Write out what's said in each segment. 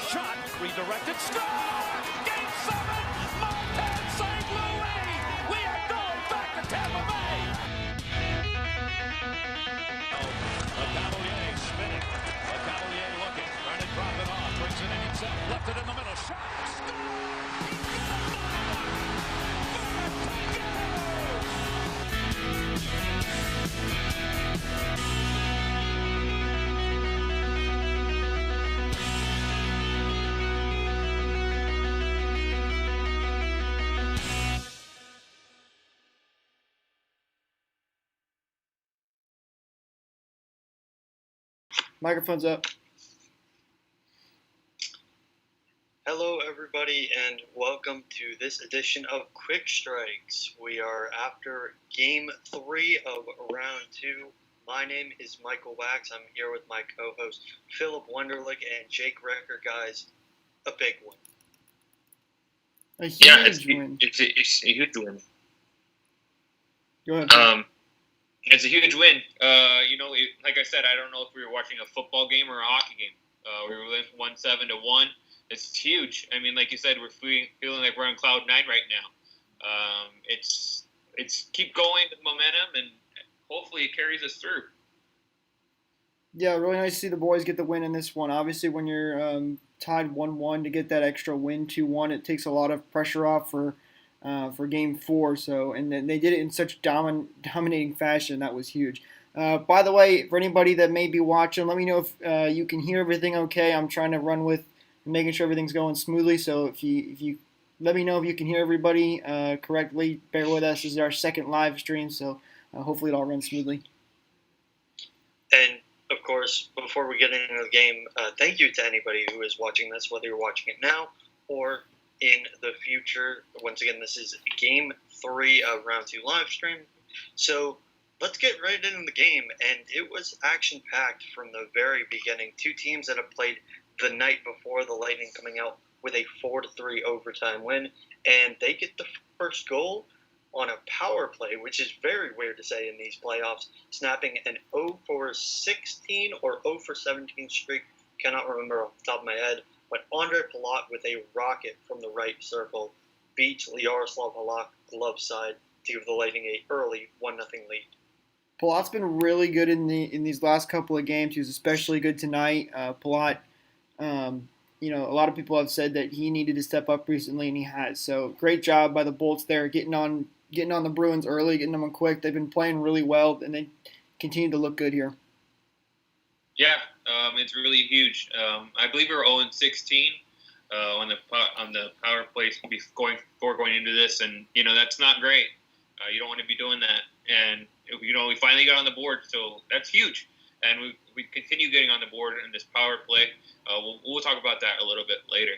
shot, redirected, score! Game 7, Montez St. Louis! We are going back to Tampa Bay! Cavalier spinning. Cavalier looking, trying to drop it off, brings it in himself, left it in the middle, shot, Microphone's up. Hello, everybody, and welcome to this edition of Quick Strikes. We are after Game 3 of Round 2. My name is Michael Wax. I'm here with my co-host Philip Wunderlich and Jake Recker. Guys, a big one. A huge win. It's a huge win. Go ahead. It's a huge win. Like I said, I don't know if we were watching a football game or a hockey game. We were 1-7-1. It's huge. I mean, like you said, we're feeling like we're on cloud 9 right now. It's keep going with momentum, and hopefully it carries us through. Yeah, really nice to see the boys get the win in this one. Obviously, when you're tied 1-1, to get that extra win 2-1, it takes a lot of pressure off for Game 4. So, and then they did it in such dominating fashion. That was huge. By the way, for anybody that may be watching, let me know if you can hear everything okay. I'm trying to run with making sure everything's going smoothly. So if you let me know if you can hear everybody correctly. Bear with us. This is our second live stream, so hopefully it all runs smoothly. And of course, before we get into the game, thank you to anybody who is watching this, whether you're watching it now or in the future. Once again, this is Game 3 of Round 2 live stream. So let's get right into the game. And it was action-packed from the very beginning. Two teams that have played the night before, the Lightning coming out with a 4-3 overtime win. And they get the first goal on a power play, which is very weird to say in these playoffs, snapping an 0-for-16 or 0-for-17 streak. Cannot remember off the top of my head. But Andre Palat with a rocket from the right circle beats Yaroslav Halak glove side to give the Lightning a early 1-0 lead. Palat's been really good in these last couple of games. He was especially good tonight. Palat, a lot of people have said that he needed to step up recently, and he has. So great job by the Bolts there, getting on the Bruins early, getting them on quick. They've been playing really well, and they continue to look good here. Yeah, it's really huge. I believe we were 0-16 on the power play going into this, and that's not great. You don't want to be doing that, and we finally got on the board, so that's huge. And we continue getting on the board in this power play. We'll talk about that a little bit later.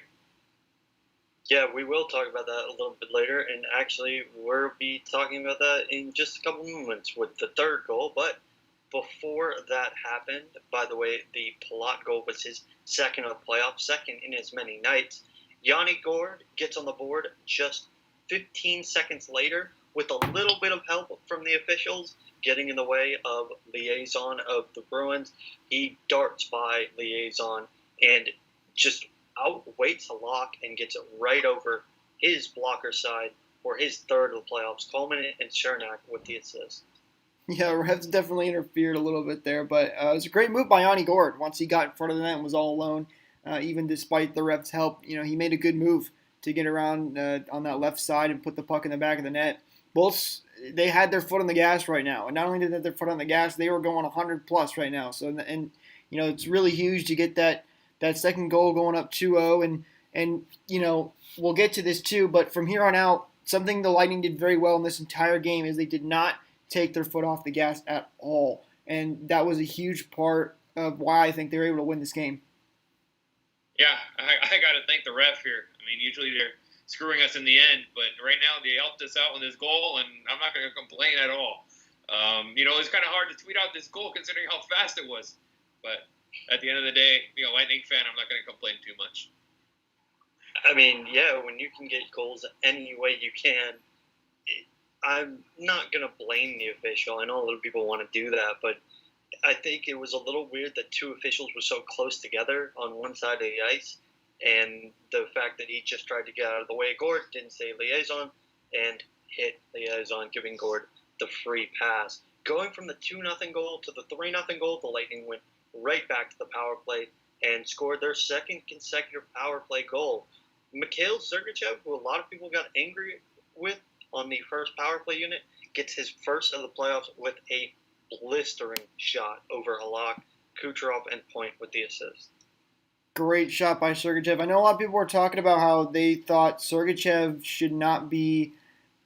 Yeah, we will talk about that a little bit later, and actually we'll be talking about that in just a couple moments with the third goal. But before that happened, by the way, the Palat goal was his second of the playoffs, second in as many nights. Yanni Gourde gets on the board just 15 seconds later with a little bit of help from the officials, getting in the way of Liaison of the Bruins. He darts by Liaison and just outweights Halak and gets it right over his blocker side for his third of the playoffs. Coleman and Chernak with the assist. Yeah, refs definitely interfered a little bit there, but it was a great move by Yanni Gourde. Once he got in front of the net and was all alone, even despite the refs' help, he made a good move to get around on that left side and put the puck in the back of the net. Both, they had their foot on the gas right now, and not only did they have their foot on the gas, they were going 100 plus right now. So, and it's really huge to get that second goal going up 2-0, and we'll get to this too. But from here on out, something the Lightning did very well in this entire game is they did not take their foot off the gas at all, and that was a huge part of why I think they were able to win this game. Yeah, I got to thank the ref here. I mean, usually they're screwing us in the end, but right now they helped us out on this goal, and I'm not going to complain at all. It's kind of hard to tweet out this goal considering how fast it was, but at the end of the day, being a Lightning fan, I'm not going to complain too much. I mean, yeah, when you can get goals any way you can, I'm not going to blame the official. I know a lot of people want to do that, but I think it was a little weird that two officials were so close together on one side of the ice. and the fact that he just tried to get out of the way of Gord, didn't say liaison, and hit liaison, giving Gord the free pass. Going from the 2-0 goal to the 3-0 goal, the Lightning went right back to the power play and scored their second consecutive power play goal. Mikhail Sergachev, who a lot of people got angry with on the first power play unit, gets his first of the playoffs with a blistering shot over Halak, Kucherov, and Point with the assist. Great shot by Sergachev. I know a lot of people were talking about how they thought Sergachev should not be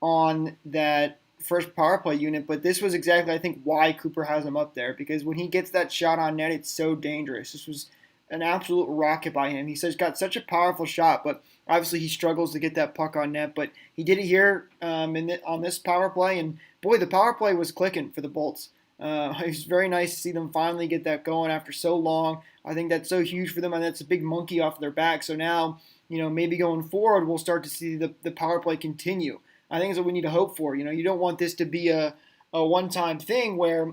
on that first power play unit, but this was exactly, I think, why Cooper has him up there, because when he gets that shot on net, it's so dangerous. This was an absolute rocket by him. He says got such a powerful shot, but obviously he struggles to get that puck on net, but he did it here on this power play, and boy, the power play was clicking for the Bolts. It was very nice to see them finally get that going after so long. I think that's so huge for them, and that's a big monkey off their back. So now, maybe going forward, we'll start to see the power play continue. I think that's what we need to hope for. You don't want this to be a one-time thing where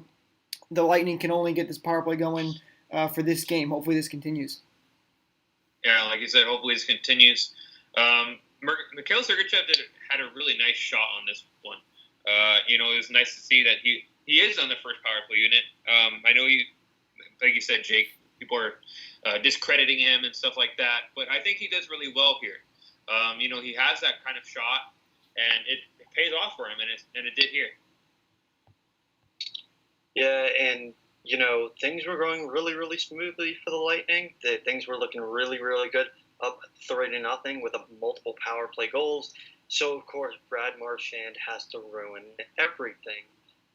the Lightning can only get this power play going for this game. Hopefully this continues. Yeah, like you said, hopefully this continues. Mikhail Sergachev had a really nice shot on this one. It was nice to see that he is on the first power play unit. I know like you said, Jake, people are discrediting him and stuff like that, but I think he does really well here. He has that kind of shot, and it pays off for him, and it did here. Yeah, and things were going really, really smoothly for the Lightning. Things were looking really, really good, up 3-0 with multiple power play goals. So, of course, Brad Marchand has to ruin everything.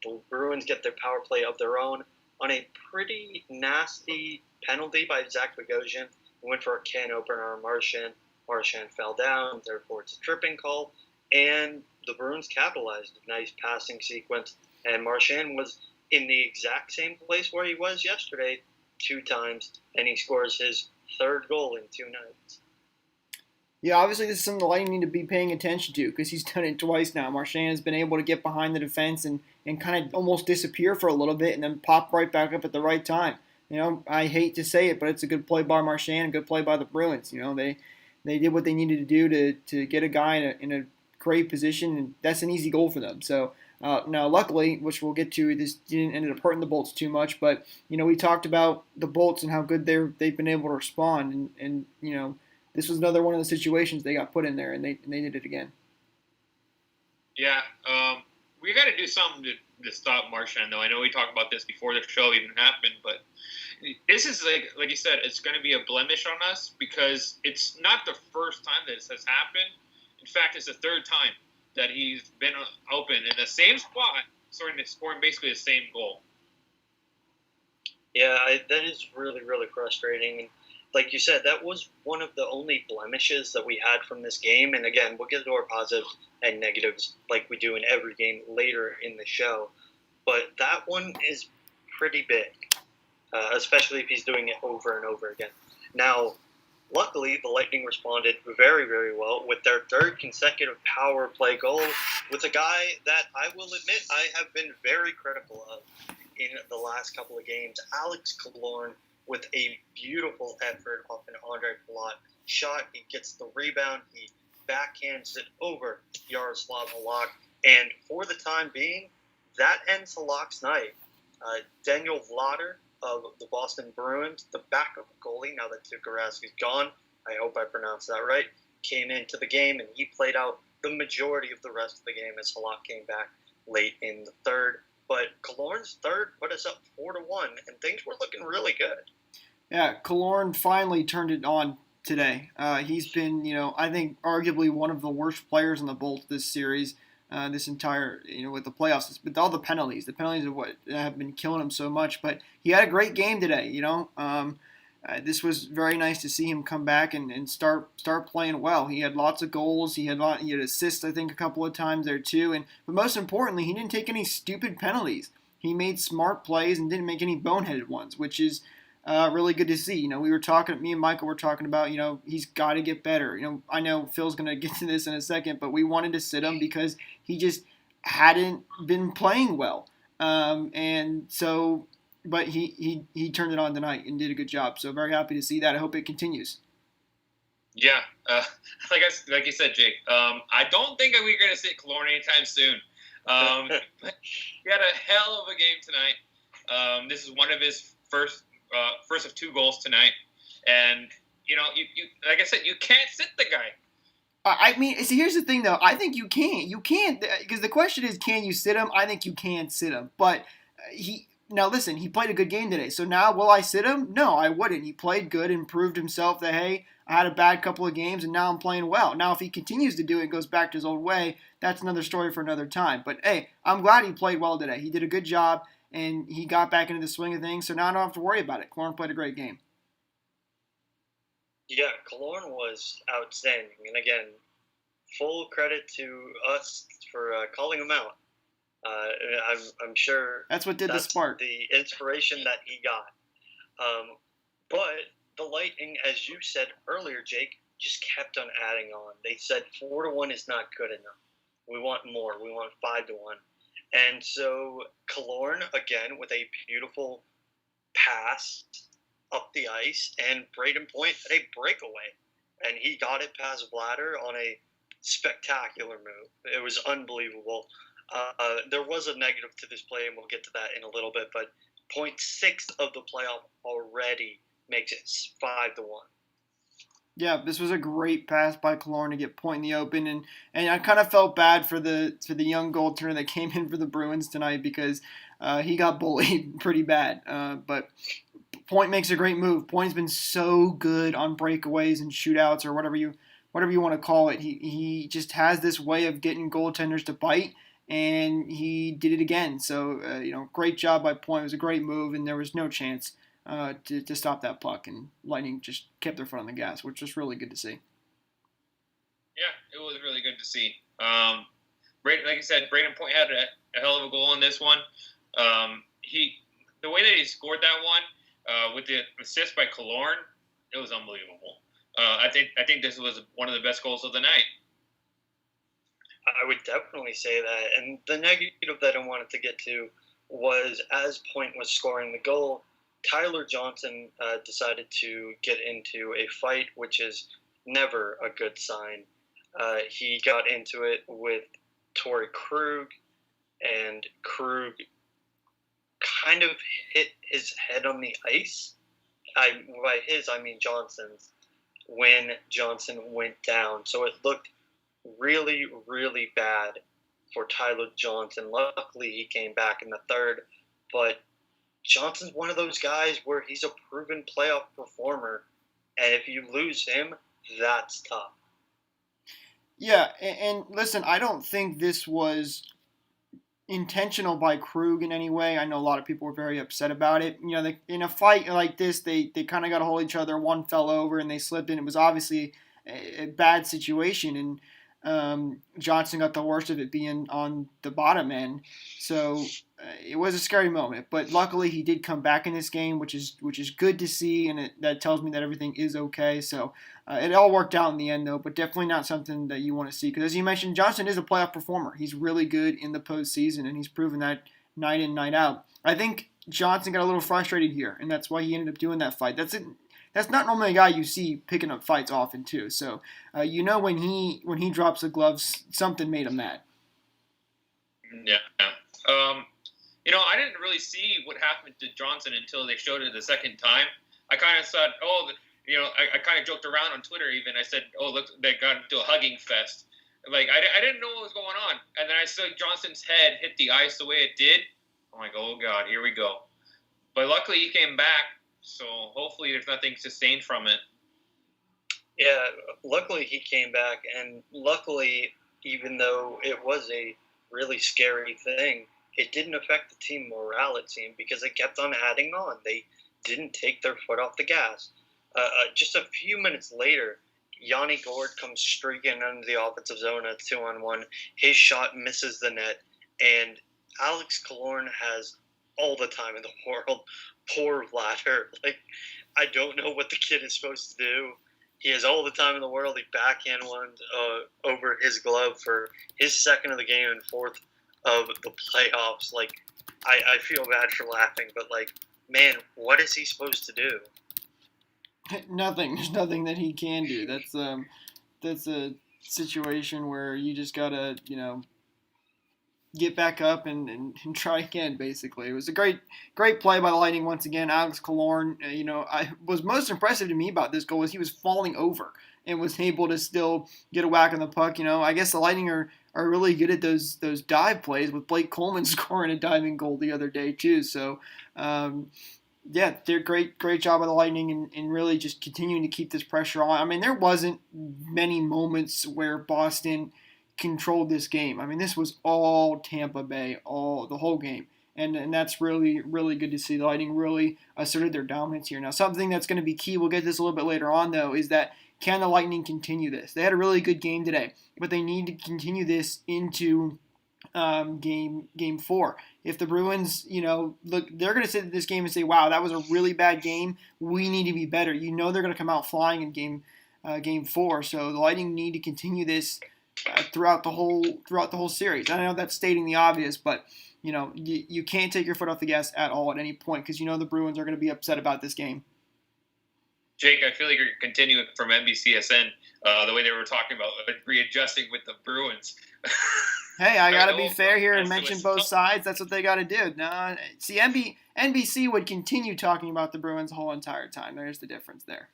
The Bruins get their power play of their own on a pretty nasty penalty by Zach Bogosian. He went for a can opener on Marchand. Marchand fell down, therefore it's a tripping call. And the Bruins capitalized. A nice passing sequence. And Marchand was in the exact same place where he was yesterday 2 times, and he scores his 3rd goal in 2 nights. Yeah, obviously this is something the Lightning need to be paying attention to, because he's done it twice now. Marchand has been able to get behind the defense and kind of almost disappear for a little bit and then pop right back up at the right time. I hate to say it, but it's a good play by Marchand, a good play by the Bruins. They did what they needed to do to get a guy in a great position, and that's an easy goal for them. So now, luckily, which we'll get to, this didn't end up hurting the Bolts too much. But we talked about the Bolts and how good they've been able to respond, and this was another one of the situations they got put in there, and they did it again. Yeah, we got to do something to stop Marchand, though. I know we talked about this before the show even happened, but this is like you said, it's going to be a blemish on us because it's not the first time that this has happened. In fact, it's the 3rd time that he's been open in the same spot, scoring basically the same goal. Yeah, that is really, really frustrating. And like you said, that was one of the only blemishes that we had from this game. And again, we'll get to our positives and negatives like we do in every game later in the show. But that one is pretty big, especially if he's doing it over and over again. Now, luckily, the Lightning responded very, very well with their 3rd consecutive power play goal with a guy that I will admit I have been very critical of in the last couple of games, Alex Killorn, with a beautiful effort off an Andre Palat shot. He gets the rebound. He backhands it over Yaroslav Halak. And for the time being, that ends Halak's night. Daniel Vlader of the Boston Bruins, the backup goalie, now that Tuukka Rask is gone, I hope I pronounced that right, came into the game, and he played out the majority of the rest of the game as Halak came back late in the 3rd. But Killorn's 3rd put us up 4-1, and things were looking really good. Yeah, Killorn finally turned it on today. He's been, I think arguably one of the worst players in the Bolts this series. This entire, with the playoffs, with all the penalties. The penalties are what have been killing him so much. But he had a great game today, This was very nice to see him come back and start playing well. He had lots of goals. He had assists, I think, a couple of times there too. But most importantly, he didn't take any stupid penalties. He made smart plays and didn't make any boneheaded ones, which is really good to see. Me and Michael were talking about, he's got to get better. I know Phil's going to get to this in a second, but we wanted to sit him because he just hadn't been playing well. But he turned it on tonight and did a good job. So very happy to see that. I hope it continues. Yeah, like you said, Jake. I don't think we're going to sit Killorn anytime soon. He had a hell of a game tonight. This is one of his first of 2 goals tonight, and you like I said, you can't sit the guy. I mean, see, here's the thing, though. I think you can. You can't, because the question is, can you sit him? I think you can sit him. But now listen, he played a good game today. So now, will I sit him? No, I wouldn't. He played good and proved himself that, hey, I had a bad couple of games and now I'm playing well. Now, if he continues to do it and goes back to his old way, that's another story for another time. But, hey, I'm glad he played well today. He did a good job and he got back into the swing of things. So now I don't have to worry about it. Killorn played a great game. Yeah, Killorn was outstanding. And again, full credit to us for calling him out. I'm sure that's what did the spark. The inspiration that he got. But the Lightning, as you said earlier, Jake, just kept on adding on. They said 4-1 is not good enough. We want more. We want 5-1. And so Killorn, again, with a beautiful pass up the ice, and Braden Point had a breakaway. And he got it past Vladar on a spectacular move. It was unbelievable. There was a negative to this play, and we'll get to that in a little bit, but 0.6 of the playoff already makes it 5-1. Yeah, this was a great pass by Killorn to get Point in the open, and I kind of felt bad for the young goaltender that came in for the Bruins tonight because he got bullied pretty bad. But Point makes a great move. Point's been so good on breakaways and shootouts or whatever you want to call it. He just has this way of getting goaltenders to bite, and he did it again. So, great job by Point. It was a great move, and there was no chance to stop that puck. And Lightning just kept their foot on the gas, which was really good to see. Yeah, it was really good to see. Like I said, Braden Point had a hell of a goal in this one. The way that he scored that one with the assist by Killorn, it was unbelievable. I think this was one of the best goals of the night. I would definitely say that. And the negative that I wanted to get to was as Point was scoring the goal, Tyler Johnson decided to get into a fight, which is never a good sign. He got into it with Torrey Krug, and Krug kind of hit his head on the ice. By his, I mean Johnson's, when Johnson went down. So it looked really, really bad for Tyler Johnson. Luckily, he came back in the third, but Johnson's one of those guys where he's a proven playoff performer, and if you lose him, that's tough. Yeah, and listen, I don't think this was intentional by Krug in any way. I know a lot of people were very upset about it. In a fight like this, they kind of got a hold of each other. One fell over and they slipped in. It was obviously a bad situation, and Johnson got the worst of it being on the bottom end. So it was a scary moment. But luckily, he did come back in this game, which is good to see, and that tells me that everything is okay. So it all worked out in the end, though, but definitely not something that you want to see. Because as you mentioned, Johnson is a playoff performer. He's really good in the postseason, and he's proven that night in, night out. I think Johnson got a little frustrated here, and that's why he ended up doing that fight. That's not normally a guy you see picking up fights often, too. So when he drops the gloves, something made him mad. Yeah. I didn't really see what happened to Johnson until they showed it the second time. I kind of thought, I kind of joked around on Twitter even. I said, oh, look, they got into a hugging fest. Like, I didn't know what was going on. And then I saw Johnson's head hit the ice the way it did. I'm like, oh, God, here we go. But luckily he came back, so hopefully there's nothing sustained from it. Yeah, luckily he came back, and luckily, even though it was a really scary thing, it didn't affect the team morale, it seemed, because it kept on adding on. They didn't take their foot off the gas. Just a few minutes later, Yanni Gourde comes streaking under the offensive zone at 2-on-1. His shot misses the net, and Alex Killorn has all the time in the world. Poor Vladar. Like, I don't know what the kid is supposed to do. He has all the time in the world. He backhand one over his glove for his second of the game and fourth of the playoffs. Like, I feel bad for laughing, but, like, man, what is he supposed to do? Nothing. There's nothing that he can do. That's a situation where you just gotta, get back up and try again. Basically, it was a great play by the Lightning once again. Alex Killorn, I was most impressive to me about this goal was he was falling over and was able to still get a whack on the puck. I guess the Lightning are really good at those dive plays with Blake Coleman scoring a diving goal the other day too. So. Yeah, they're great job by the Lightning and really just continuing to keep this pressure on. I mean, there wasn't many moments where Boston controlled this game. I mean, this was all Tampa Bay, all the whole game. And that's really, really good to see. The Lightning really asserted their dominance here. Now, something that's going to be key, we'll get this a little bit later on, though, is that can the Lightning continue this? They had a really good game today, but they need to continue this into game 4. If the Bruins, look, they're going to sit at this game and say, "Wow, that was a really bad game. We need to be better." They're going to come out flying in game 4. So the Lightning need to continue this throughout the whole series. I know that's stating the obvious, but you can't take your foot off the gas at all at any point because the Bruins are going to be upset about this game. Jake, I feel like you're continuing from NBCSN, the way they were talking about readjusting with the Bruins. Hey, I got to be fair here and mention both sides. That's what they got to do. No, see, NBC would continue talking about the Bruins the whole entire time. There's the difference there.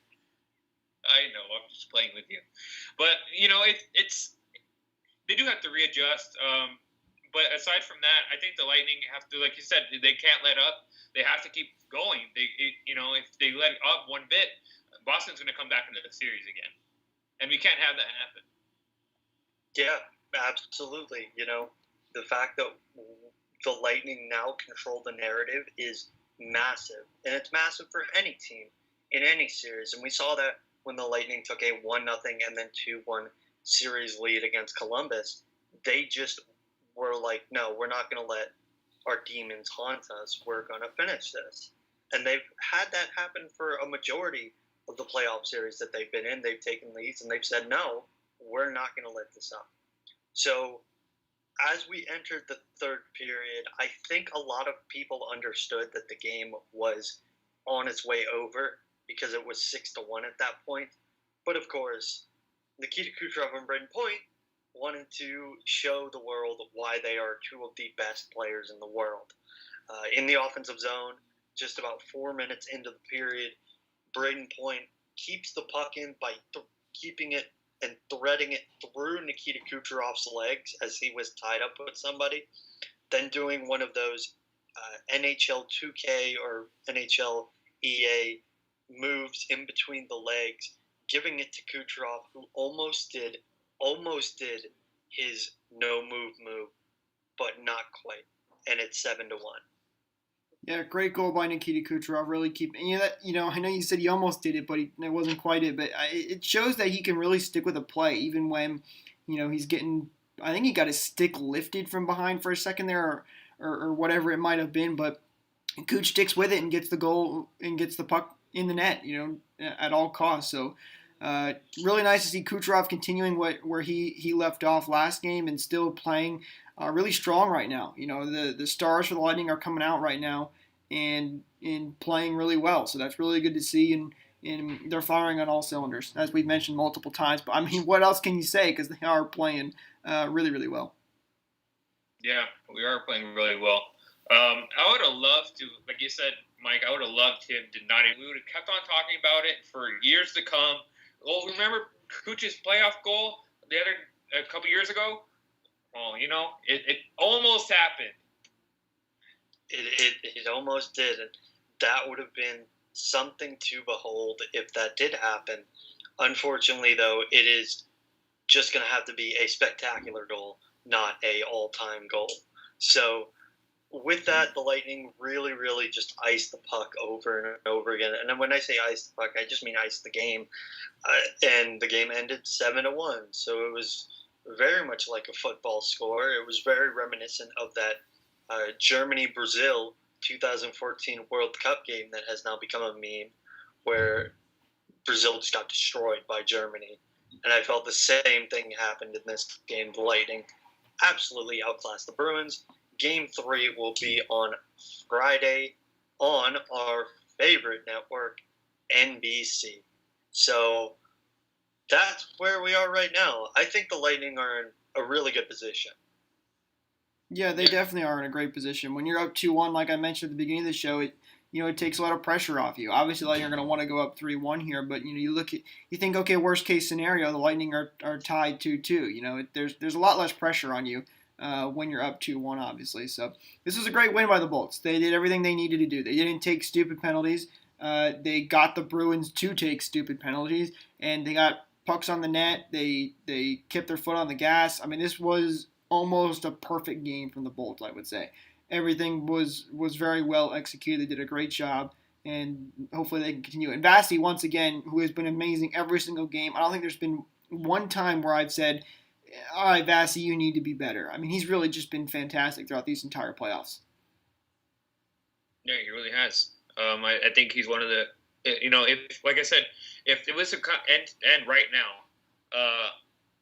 I know. I'm just playing with you. But, it's they do have to readjust. But aside from that, I think the Lightning have to, like you said, they can't let up. They have to keep going. If they let up one bit, Boston's going to come back into the series again. And we can't have that happen. Yeah. Absolutely. The fact that the Lightning now control the narrative is massive. And it's massive for any team in any series. And we saw that when the Lightning took a 1-0 and then 2-1 series lead against Columbus. They just were like, no, we're not going to let our demons haunt us. We're going to finish this. And they've had that happen for a majority of the playoff series that they've been in. They've taken leads and they've said, no, we're not going to let this up. So as we entered the third period, I think a lot of people understood that the game was on its way over because it was 6-1 at that point. But of course, Nikita Kucherov and Braden Point wanted to show the world why they are two of the best players in the world. In the offensive zone, just about 4 minutes into the period, Braden Point keeps the puck in by keeping it and threading it through Nikita Kucherov's legs as he was tied up with somebody, then doing one of those NHL 2K or NHL EA moves in between the legs, giving it to Kucherov, who almost did his no-move move, but not quite, and it's 7-1. Yeah, great goal by Nikita Kucherov. Really keeping I know you said he almost did it, but it wasn't quite it. But it shows that he can really stick with a play, even when he's getting. I think he got his stick lifted from behind for a second there, or whatever it might have been. But Kuch sticks with it and gets the goal and gets the puck in the net. At all costs. So really nice to see Kucherov continuing where he left off last game and still playing. Really strong right now. The stars for the Lightning are coming out right now and playing really well. So that's really good to see. And they're firing on all cylinders, as we've mentioned multiple times. But, I mean, what else can you say? Because they are playing really, really well. Yeah, we are playing really well. I would have loved to, like you said, Mike, I would have loved him to not. We would have kept on talking about it for years to come. Well, remember Kuch's playoff goal a couple years ago? Well, it almost happened. It almost did. And that would have been something to behold if that did happen. Unfortunately, though, it is just going to have to be a spectacular goal, not a all-time goal. So with that, the Lightning really, really just iced the puck over and over again. And then when I say ice the puck, I just mean ice the game. And the game ended 7-1. So it was very much like a football score. It was very reminiscent of that Germany-Brazil 2014 World Cup game that has now become a meme, where Brazil just got destroyed by Germany. And I felt the same thing happened in this game. The Lightning absolutely outclassed the Bruins. Game 3 will be on Friday on our favorite network, NBC. So that's where we are right now. I think the Lightning are in a really good position. Yeah, they definitely are in a great position. When you're up 2-1, like I mentioned at the beginning of the show, it takes a lot of pressure off you. Obviously, the Lightning are going to want to go up 3-1 here, but you think, okay, worst case scenario, the Lightning are tied 2-2. There's a lot less pressure on you when you're up 2-1, obviously. So this was a great win by the Bolts. They did everything they needed to do. They didn't take stupid penalties. They got the Bruins to take stupid penalties, and they got pucks on the net. They kept their foot on the gas. I mean, this was almost a perfect game from the Bolts, I would say. Everything was very well executed. They did a great job, and hopefully they can continue. And Vasi, once again, who has been amazing every single game. I don't think there's been one time where I've said, all right, Vasi, you need to be better. I mean, he's really just been fantastic throughout these entire playoffs. Yeah, he really has. I think he's one of the, if like I said, if it was end right now,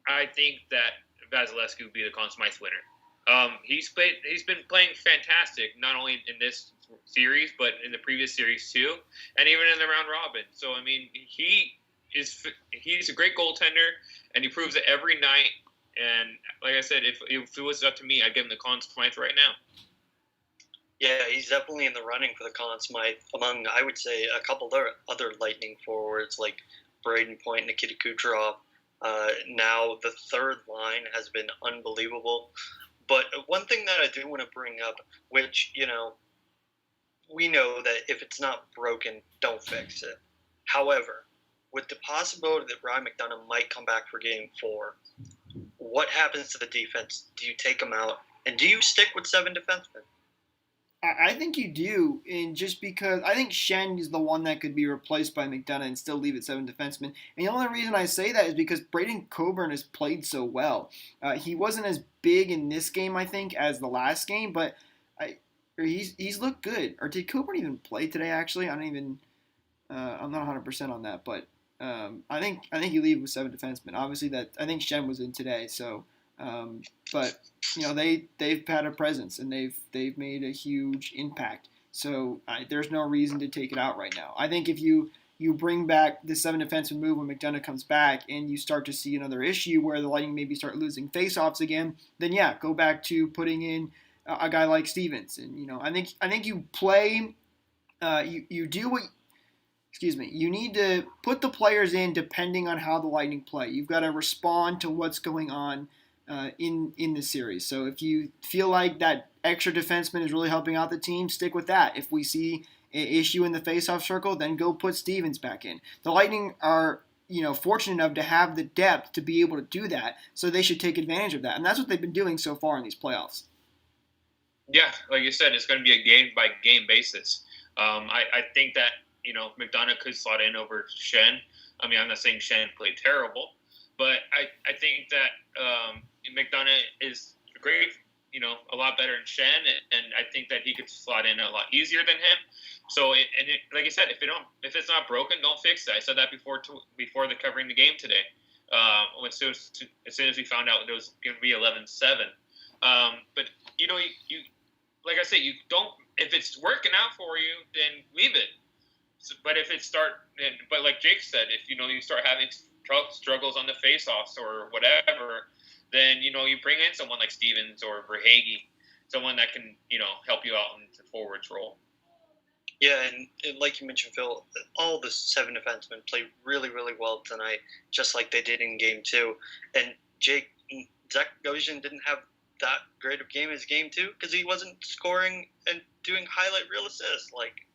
I think that Vasilevsky would be the Conn Smythe winner. He's been playing fantastic, not only in this series but in the previous series too, and even in the round robin. So I mean, he's a great goaltender, and he proves it every night. And like I said, if it was up to me, I'd give him the Conn Smythe right now. Yeah, he's definitely in the running for the Conn Smythe among, I would say, a couple other Lightning forwards like Braden Point, Nikita Kucherov. Now the third line has been unbelievable. But one thing that I do want to bring up, which, we know that if it's not broken, don't fix it. However, with the possibility that Ryan McDonagh might come back for Game 4, what happens to the defense? Do you take him out? And do you stick with 7 defensemen? I think you do, and just because I think Schenn is the one that could be replaced by McDonagh and still leave at 7 defensemen. And the only reason I say that is because Braden Coburn has played so well. He wasn't as big in this game, I think, as the last game, but he's looked good. Or did Coburn even play today? Actually, I'm not 100% on that, but I think you leave with 7 defensemen. Obviously, I think Schenn was in today, so. But they've had a presence and they've made a huge impact. So there's no reason to take it out right now. I think if you bring back the 7 defenseman move when McDonagh comes back and you start to see another issue where the Lightning maybe start losing faceoffs again, then yeah, go back to putting in a guy like Stevens. And I think you play you do what. Excuse me. You need to put the players in depending on how the Lightning play. You've got to respond to what's going on. In the series. So if you feel like that extra defenseman is really helping out the team, stick with that. If we see an issue in the faceoff circle, then go put Stevens back in. The Lightning are, fortunate enough to have the depth to be able to do that, so they should take advantage of that. And that's what they've been doing so far in these playoffs. Yeah, like you said, it's going to be a game-by-game basis. I think that, McDonagh could slot in over Schenn. I mean, I'm not saying Schenn played terrible, but I think that McDonagh is great, a lot better than Schenn, and I think that he could slot in a lot easier than him. So, like I said, if it's not broken, don't fix it. I said that before covering the game today. As soon as we found out it was going to be 11-7. But you like I said, you don't. If it's working out for you, then leave it. But but like Jake said, if you start having struggles on the face-offs or whatever, then you bring in someone like Stevens or Verhaeghe, someone that can help you out in the forwards role. Yeah, and like you mentioned, Phil, all the 7 defensemen played really, really well tonight, just like they did in Game 2. And Zach Gosian didn't have that great of game as Game 2 because he wasn't scoring and doing highlight reel assists. Like,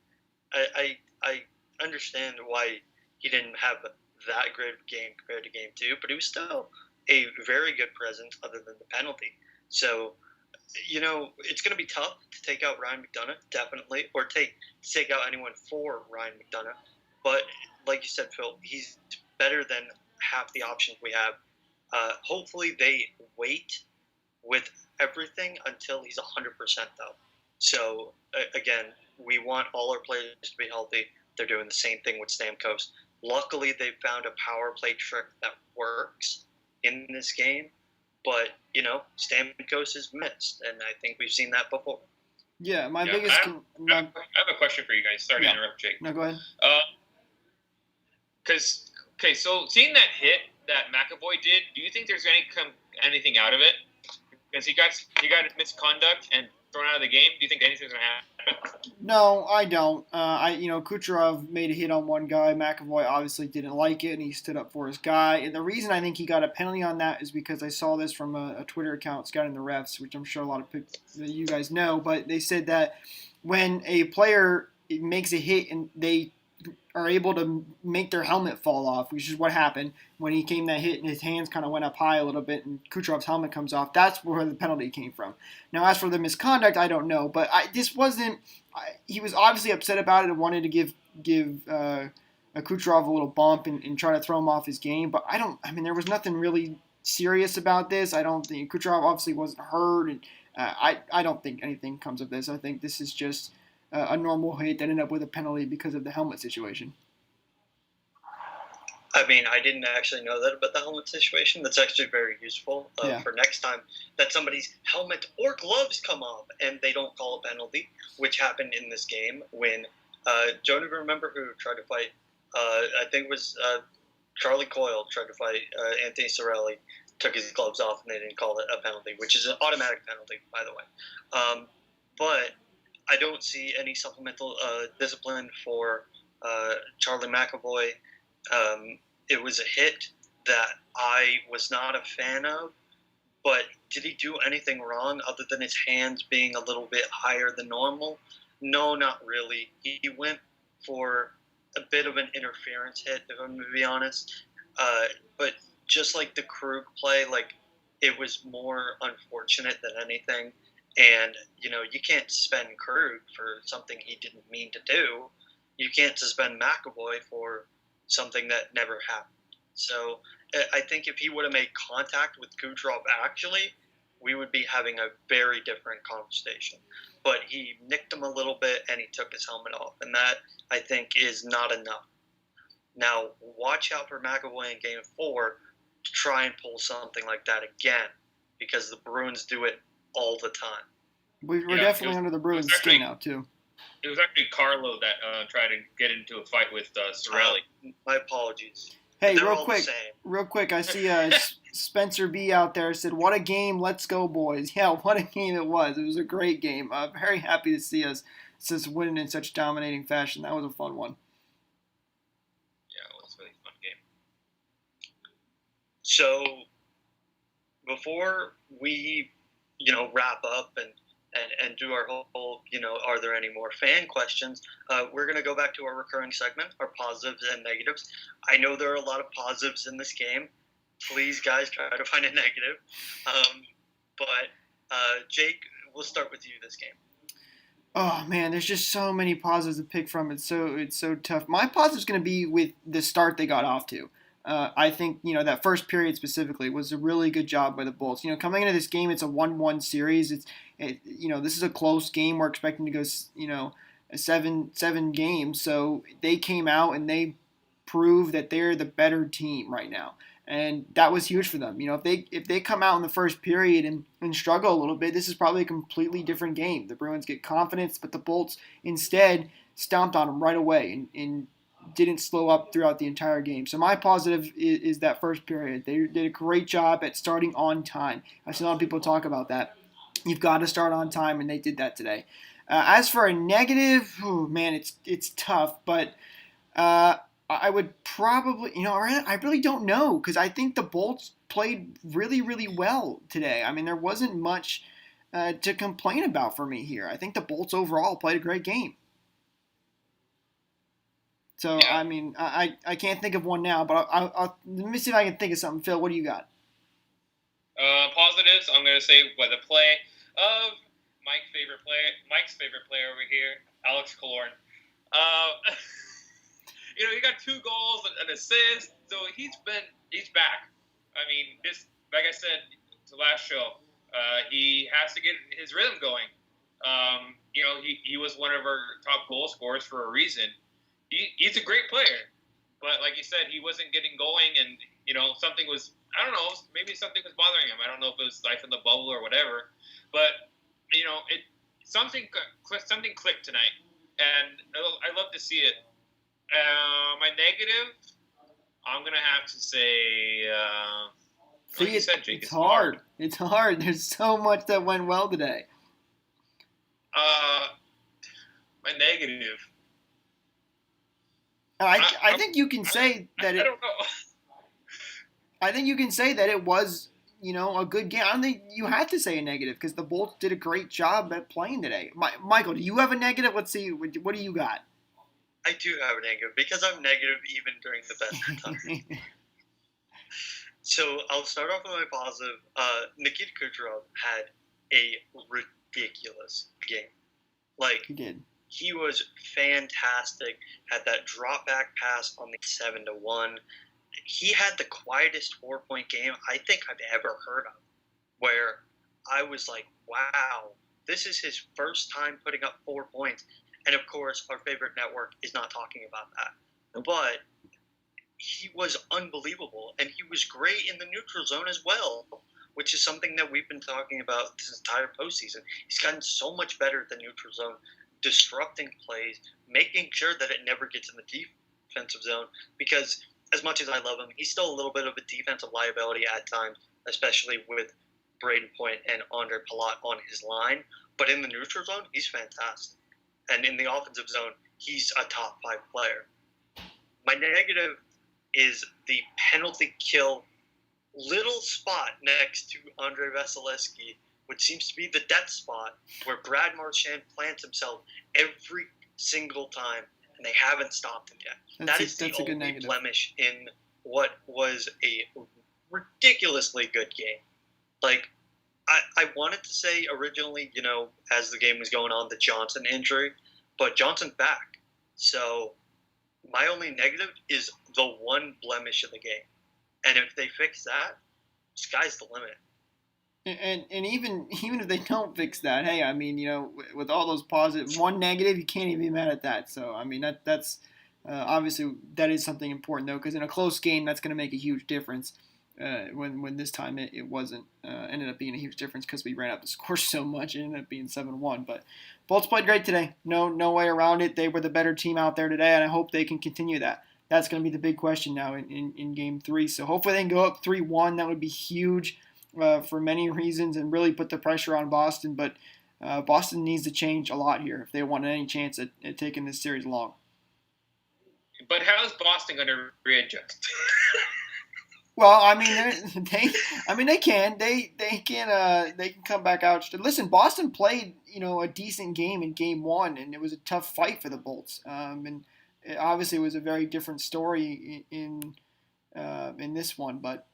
I understand why he didn't have that great of a game compared to Game 2, but he was still a very good presence other than the penalty. So, it's going to be tough to take out Ryan McDonagh, definitely, or take out anyone for Ryan McDonagh. But like you said, Phil, he's better than half the options we have. Hopefully they wait with everything until he's 100% though. So, again, we want all our players to be healthy. They're doing the same thing with Stamkos. Luckily, they found a power play trick that works in this game. But, Stamkos is missed, and I think we've seen that before. Yeah, I have a question for you guys. Sorry to interrupt, Jake. No, go ahead. Because so seeing that hit that McAvoy did, do you think there's anything out of it? Because he got misconduct and thrown out of the game. Do you think anything's gonna happen? No, I don't. Kucherov made a hit on one guy. McAvoy obviously didn't like it, and he stood up for his guy. And the reason I think he got a penalty on that is because I saw this from a Twitter account, Scouting the Refs, which I'm sure a lot of you guys know. But they said that when a player makes a hit and they are able to make their helmet fall off, which is what happened when he came that hit and his hands kind of went up high a little bit and Kucherov's helmet comes off. That's where the penalty came from. Now, as for the misconduct, I don't know, but he was obviously upset about it and wanted to give Kucherov a little bump and try to throw him off his game. But there was nothing really serious about this. I don't think Kucherov obviously wasn't hurt, and I don't think anything comes of this. I think this is just a normal hit that ended up with a penalty because of the helmet situation. I mean, I didn't actually know that about the helmet situation. That's actually very useful for next time that somebody's helmet or gloves come off and they don't call a penalty, which happened in this game when don't even remember who tried to fight. I think it was Charlie Coyle tried to fight Anthony Cirelli, took his gloves off and they didn't call it a penalty, which is an automatic penalty, by the way. But I don't see any supplemental discipline for Charlie McAvoy. It was a hit that I was not a fan of, but did he do anything wrong other than his hands being a little bit higher than normal? No, not really. He went for a bit of an interference hit, if I'm going to be honest. But just like the Krug play, it was more unfortunate than anything. And, you can't suspend Krug for something he didn't mean to do. You can't suspend McAvoy for something that never happened. So I think if he would have made contact with Kucherov actually, we would be having a very different conversation. But he nicked him a little bit and he took his helmet off. And that, I think, is not enough. Now, watch out for McAvoy in Game 4 to try and pull something like that again, because the Bruins do it all the time. We're definitely under the Bruins' skin now, too. It was actually Carlo that tried to get into a fight with Cirelli. My apologies. Hey, real quick, I see Spencer B out there said, "What a game, let's go, boys." Yeah, what a game it was. It was a great game. I'm very happy to see us winning in such dominating fashion. That was a fun one. Yeah, it was a really fun game. So, before we, wrap up and do our whole, are there any more fan questions? We're going to go back to our recurring segment, our positives and negatives. I know there are a lot of positives in this game. Please, guys, try to find a negative. But Jake, we'll start with you this game. Oh man, there's just so many positives to pick from. It's so tough. My positive is going to be with the start they got off to. I think, that first period specifically was a really good job by the Bolts. Coming into this game, it's a 1-1 series. This is a close game. We're expecting to go, a 7 games. So they came out and they proved that they're the better team right now. And that was huge for them. If they come out in the first period and struggle a little bit, this is probably a completely different game. The Bruins get confidence, but the Bolts instead stomped on them right away and didn't slow up throughout the entire game. So my positive is that first period. They did a great job at starting on time. I see a lot of people talk about that. You've got to start on time, and they did that today. As for a negative, it's tough, but I would probably, I really don't know, because I think the Bolts played really, really well today. I mean, there wasn't much to complain about for me here. I think the Bolts overall played a great game. So, yeah. I mean, I can't think of one now, but I'll let me see if I can think of something. Phil, what do you got? Positives, I'm going to say the play of Mike's favorite player over here, Alex Killorn. He got 2 goals, an assist, so he's back. I mean, like I said to last show, he has to get his rhythm going. He was one of our top goal scorers for a reason. He's a great player, but like you said, he wasn't getting going, and something was, I don't know, maybe something was bothering him. I don't know if it was life in the bubble or whatever, but something clicked tonight, and I love to see it. My negative, I'm gonna have to say. Like See, you said, Jake, it's hard. It's hard. There's so much that went well today. My negative. I think you can say that I don't know. I think you can say that it was, a good game. I don't think you have to say a negative because the Bolts did a great job at playing today. Michael, do you have a negative? Let's see. What do you got? I do have a negative because I'm negative even during the best of times. So I'll start off with my positive. Nikita Kucherov had a ridiculous game. He did. He was fantastic. Had that drop back pass on the 7-1. He had the quietest 4-point game I think I've ever heard of, where I was like, wow, this is his first time putting up 4 points. And of course, our favorite network is not talking about that. But he was unbelievable, and he was great in the neutral zone as well, which is something that we've been talking about this entire postseason. He's gotten so much better at the neutral zone, disrupting plays, making sure that it never gets in the defensive zone, because as much as I love him, he's still a little bit of a defensive liability at times, especially with Braden Point and Andre Palat on his line. But in the neutral zone, he's fantastic. And in the offensive zone, he's a top 5 player. My negative is the penalty kill little spot next to Andre Vasilevsky, which seems to be the death spot where Brad Marchand plants himself every single time, and they haven't stopped him yet. That's the only blemish in what was a ridiculously good game. I wanted to say originally, as the game was going on, the Johnson injury, but Johnson's back. So my only negative is the one blemish of the game. And if they fix that, sky's the limit. And even if they don't fix that, hey, I mean, with all those positives, one negative, you can't even be mad at that. So, I mean, that's obviously that is something important, though, because in a close game, that's going to make a huge difference. When this time it wasn't, ended up being a huge difference because we ran out the score so much. It ended up being 7-1. But Bolts played great today. No way around it. They were the better team out there today, and I hope they can continue that. That's going to be the big question now in Game 3. So hopefully they can go up 3-1. That would be huge for many reasons and really put the pressure on Boston. But Boston needs to change a lot here if they want any chance at taking this series along. But how is Boston going to readjust? Well, I mean, they can come back out. Listen, Boston played a decent game in Game 1, and it was a tough fight for the Bolts. And obviously, it was a very different story in this one. But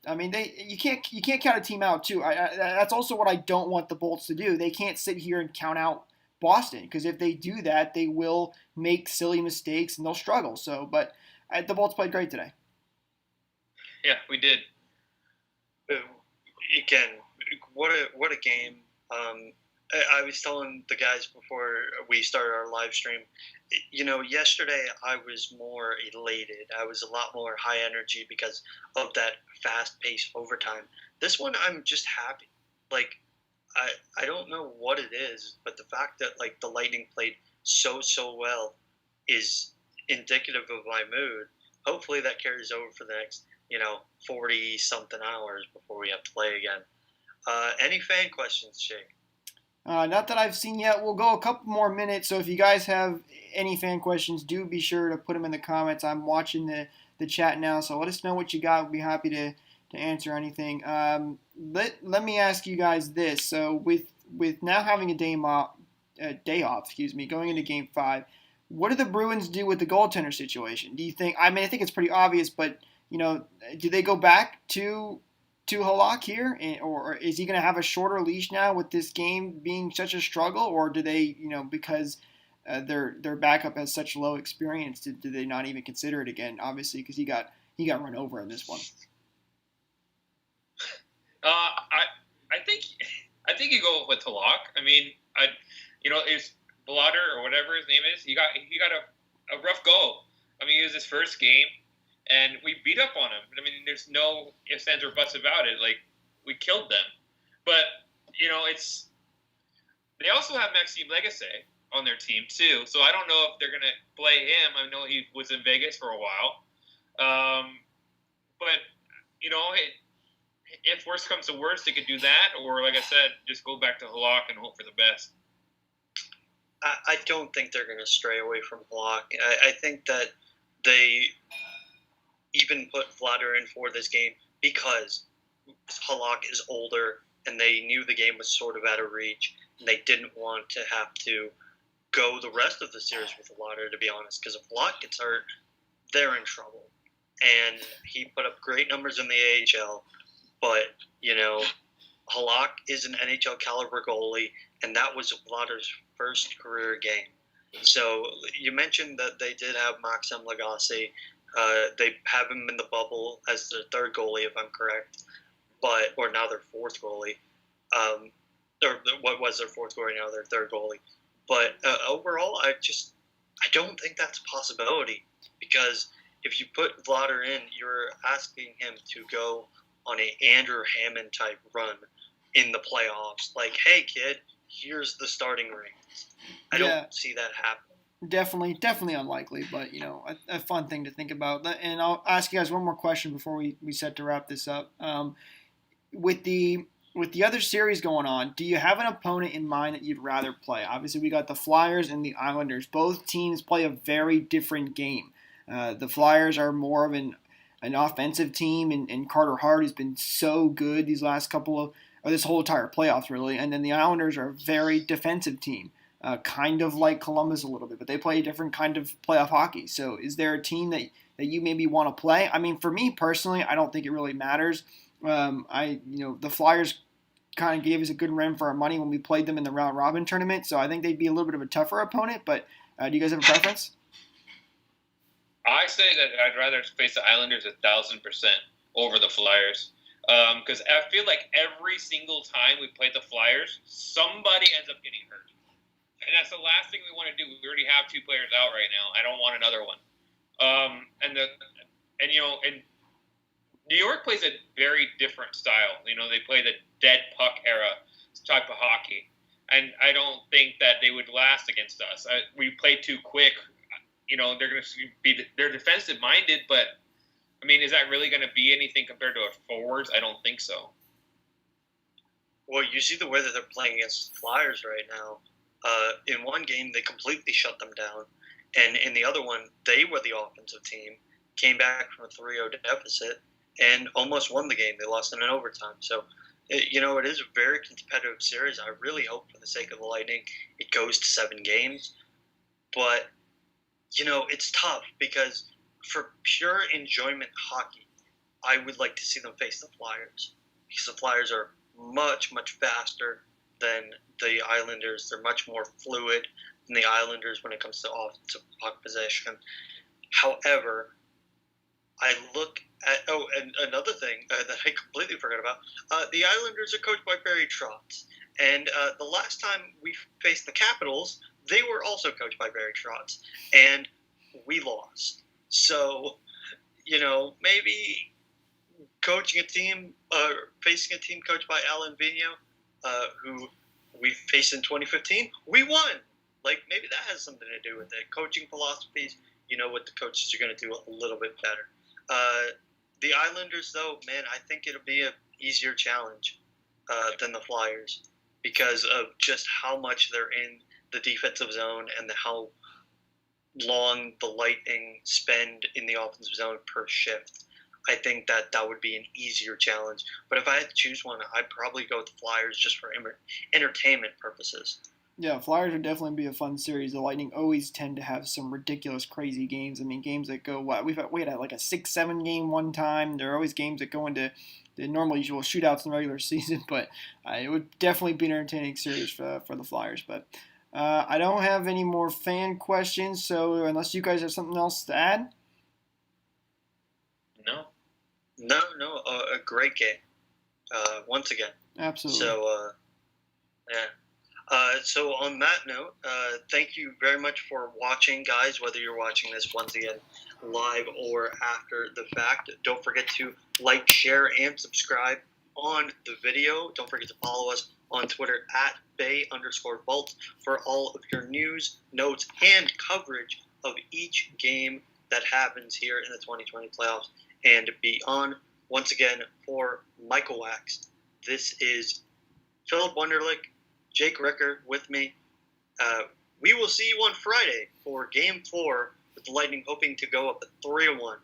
I mean, you can't count a team out too. That's also what I don't want the Bolts to do. They can't sit here and count out Boston, because if they do that, they will make silly mistakes and they'll struggle. So, but the Bolts played great today. Yeah, we did. Again, what a game. I was telling the guys before we started our live stream, yesterday I was more elated. I was a lot more high energy because of that fast-paced overtime. This one, I'm just happy. I don't know what it is, but the fact that, the Lightning played so well is indicative of my mood. Hopefully that carries over for the next 40-something hours before we have to play again. Any fan questions, Jake? Not that I've seen yet. We'll go a couple more minutes, so if you guys have any fan questions, do be sure to put them in the comments. I'm watching the chat now, so let us know what you got. We'll be happy to answer anything. Let me ask you guys this. So with now having a day off, going into Game 5, what do the Bruins do with the goaltender situation? Do you think? I mean, I think it's pretty obvious, but do they go back to Halak here, or is he going to have a shorter leash now with this game being such a struggle, or do they, because their backup has such low experience, do they not even consider it again? Obviously, because he got run over in this one. I think you go with Halak. I mean, is Blatter or whatever his name is. He got a rough go. I mean, it was his first game. And we beat up on him. I mean, there's no ifs, ands, or buts about it. We killed them. But, they also have Maxime Lagacé on their team, too. So I don't know if they're going to play him. I know he was in Vegas for a while. But if worst comes to worst, they could do that, or like I said, just go back to Halak and hope for the best. I don't think they're going to stray away from Halak. I think that they even put Vladar in for this game because Halak is older and they knew the game was sort of out of reach, and they didn't want to have to go the rest of the series with Vladar, to be honest, because if Halak gets hurt, they're in trouble. And he put up great numbers in the AHL, but, Halak is an NHL caliber goalie, and that was Vladar's first career game. So you mentioned that they did have Maxim Lagacé. They have him in the bubble as their third goalie, if I'm correct, or now their fourth goalie. Or what was their fourth goalie, now their third goalie. But overall, I don't think that's a possibility, because if you put Vladar in, you're asking him to go on a Andrew Hammond type run in the playoffs. Like, hey kid, here's the starting rings. I don't see that happening. Definitely unlikely, but a fun thing to think about. And I'll ask you guys one more question before we set to wrap this up. With the other series going on, do you have an opponent in mind that you'd rather play? Obviously, we got the Flyers and the Islanders. Both teams play a very different game. The Flyers are more of an offensive team, and Carter Hart has been so good these last this whole entire playoffs, really. And then the Islanders are a very defensive team, kind of like Columbus a little bit, but they play a different kind of playoff hockey. So is there a team that you maybe want to play? I mean, for me personally, I don't think it really matters. The Flyers kind of gave us a good run for our money when we played them in the round robin tournament, so I think they'd be a little bit of a tougher opponent. But do you guys have a preference? I say that I'd rather face the Islanders 1,000% over the Flyers, because I feel like every single time we play the Flyers, somebody ends up getting hurt, and that's the last thing we want to do. We already have 2 players out right now. I don't want another one. And New York plays a very different style. They play the dead puck era type of hockey, and I don't think that they would last against us. We play too quick. They're going to they're defensive minded, but I mean, is that really going to be anything compared to our forwards? I don't think so. Well, you see the way that they're playing against the Flyers right now. In one game, they completely shut them down, and in the other one, they were the offensive team, came back from a 3-0 deficit, and almost won the game. They lost in an overtime. So, it is a very competitive series. I really hope, for the sake of the Lightning, it goes to 7 games. But, it's tough, because for pure enjoyment hockey, I would like to see them face the Flyers, because the Flyers are much, much faster than the Islanders. They're much more fluid than the Islanders when it comes to offensive puck possession. However, I look at and another thing that I completely forgot about. The Islanders are coached by Barry Trotz, and the last time we faced the Capitals, they were also coached by Barry Trotz, and we lost. So, maybe coaching a team, facing a team coached by Alan Vigneault, who we faced in 2015, we won. Like, maybe that has something to do with it. Coaching philosophies, what the coaches are going to do a little bit better. The Islanders, though, man, I think it'll be an easier challenge than the Flyers, because of just how much they're in the defensive zone and how long the Lightning spend in the offensive zone per shift. I think that would be an easier challenge. But if I had to choose one, I'd probably go with the Flyers just for entertainment purposes. Yeah, Flyers would definitely be a fun series. The Lightning always tend to have some ridiculous, crazy games. I mean, games that go, we had like a 6-7 game one time. There are always games that go into the normal usual shootouts in the regular season. But it would definitely be an entertaining series for the Flyers. But I don't have any more fan questions, so unless you guys have something else to add? No, a great game. Once again. Absolutely. So, yeah. So on that note, thank you very much for watching, guys, whether you're watching this once again live or after the fact. Don't forget to like, share, and subscribe on the video. Don't forget to follow us on Twitter at @Bay_Vault for all of your news, notes, and coverage of each game that happens here in the 2020 playoffs and beyond. Once again, for Michael Wax, this is Philip Wunderlich, Jake Ricker with me. We will see you on Friday for Game 4 with the Lightning hoping to go up 3-1